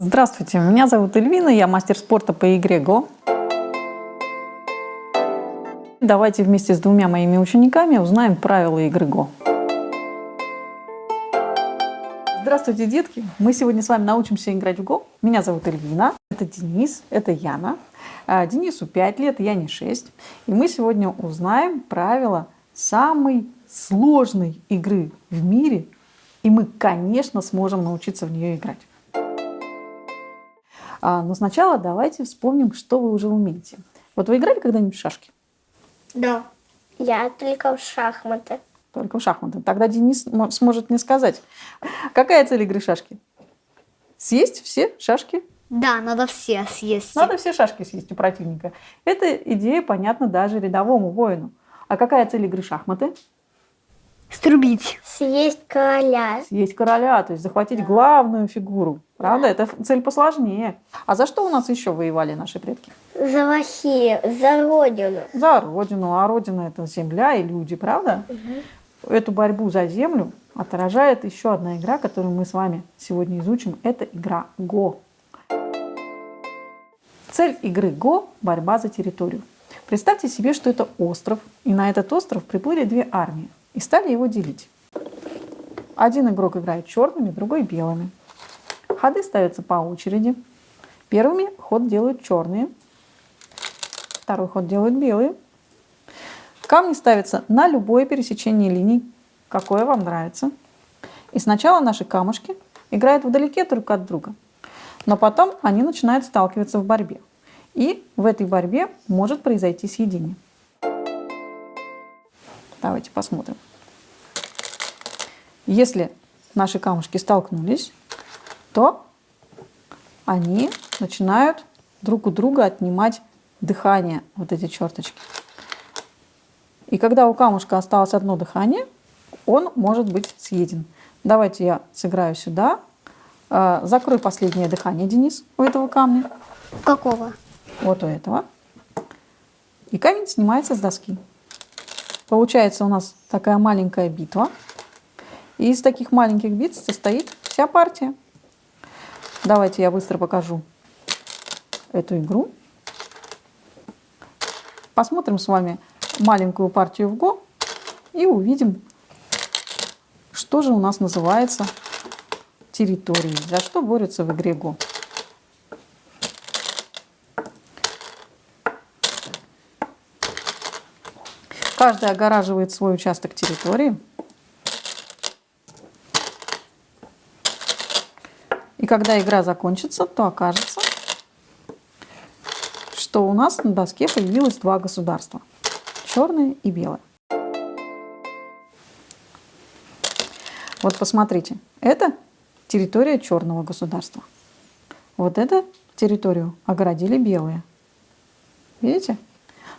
Здравствуйте, меня зовут Эльвина, я мастер спорта по игре Го. Давайте вместе с двумя моими учениками узнаем правила игры Го. Здравствуйте, детки! Мы сегодня с вами научимся играть в Го. Меня зовут Эльвина, это Денис, это Яна. Денису 5 лет, Яне 6. И мы сегодня узнаем правила самой сложной игры в мире. И мы, конечно, сможем научиться в нее играть. Но сначала давайте вспомним, что вы уже умеете. Вот вы играли когда-нибудь в шашки? Да, я только в шахматы. Только в шахматы. Тогда Денис сможет мне сказать, какая цель игры шашки? Съесть все шашки? Да, надо все съесть. Надо все шашки съесть у противника. Эта идея понятна даже рядовому воину. А какая цель игры шахматы? Струбить. Съесть короля. Съесть короля, то есть захватить главную фигуру. Правда? Это цель посложнее. А за что у нас еще воевали наши предки? За Россию, за Родину. За Родину. А Родина – это земля и люди, правда? Угу. Эту борьбу за землю отражает еще одна игра, которую мы с вами сегодня изучим. Это игра Го. Цель игры Го – борьба за территорию. Представьте себе, что это остров, и на этот остров приплыли две армии и стали его делить. Один игрок играет черными, другой белыми. Ходы ставятся по очереди. Первыми ход делают черные, второй ход делают белые. Камни ставятся на любое пересечение линий, какое вам нравится. И сначала наши камушки играют вдалеке друг от друга, но потом они начинают сталкиваться в борьбе. И в этой борьбе может произойти съедение. Давайте посмотрим. Если наши камушки столкнулись, то они начинают друг у друга отнимать дыхание, вот эти черточки. И когда у камушка осталось одно дыхание, он может быть съеден. Давайте я сыграю сюда. Закрой последнее дыхание, Денис, у этого камня. Какого? Вот у этого. И камень снимается с доски. Получается у нас такая маленькая битва. И из таких маленьких бит состоит вся партия. Давайте я быстро покажу эту игру. Посмотрим с вами маленькую партию в Го и увидим, что же у нас называется территорией, за что борются в игре Го. Каждый огораживает свой участок территории. И когда игра закончится, то окажется, что у нас на доске появилось два государства. Черное и белое. Вот посмотрите, это территория черного государства. Вот эту территорию огородили белые. Видите?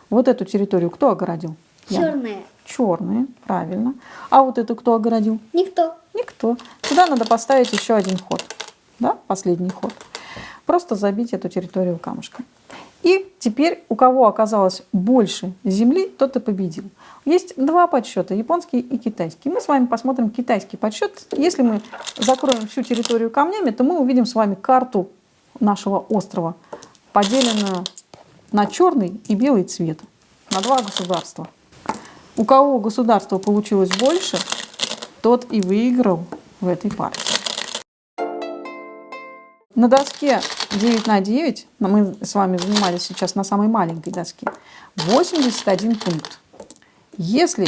Вот эту территорию кто огородил? Черные. Черные, правильно. А вот эту кто огородил? Никто. Никто. Сюда надо поставить еще один ход. Да? Последний ход. Просто забить эту территорию камушком. И теперь у кого оказалось больше земли, тот и победил. Есть два подсчета, японский и китайский. Мы с вами посмотрим китайский подсчет. Если мы закроем всю территорию камнями, то мы увидим с вами карту нашего острова, поделенную на черный и белый цвет, на два государства. У кого государство получилось больше, тот и выиграл в этой партии. На доске 9 на 9, мы с вами занимались сейчас на самой маленькой доске, 81 пункт. Если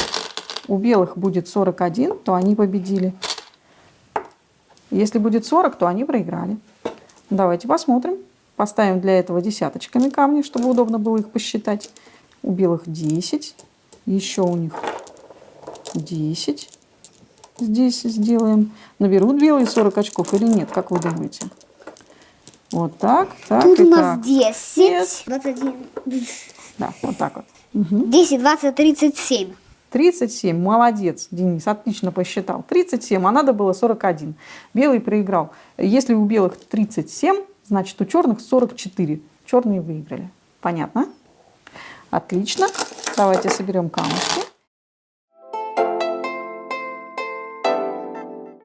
у белых будет 41, то они победили. Если будет 40, то они проиграли. Давайте посмотрим. Поставим для этого десяточками камни, чтобы удобно было их посчитать. У белых 10, еще у них 10. Здесь сделаем. Наберут белые 40 очков или нет, как вы думаете? Вот так, так тут и у нас так. 10, Нет. 21. Да, вот так вот. Угу. 10, 20, 37. 37, молодец, Денис, отлично посчитал. 37, а надо было 41. Белый проиграл. Если у белых 37, значит у черных 44. Черные выиграли. Понятно? Отлично. Давайте соберем камушки.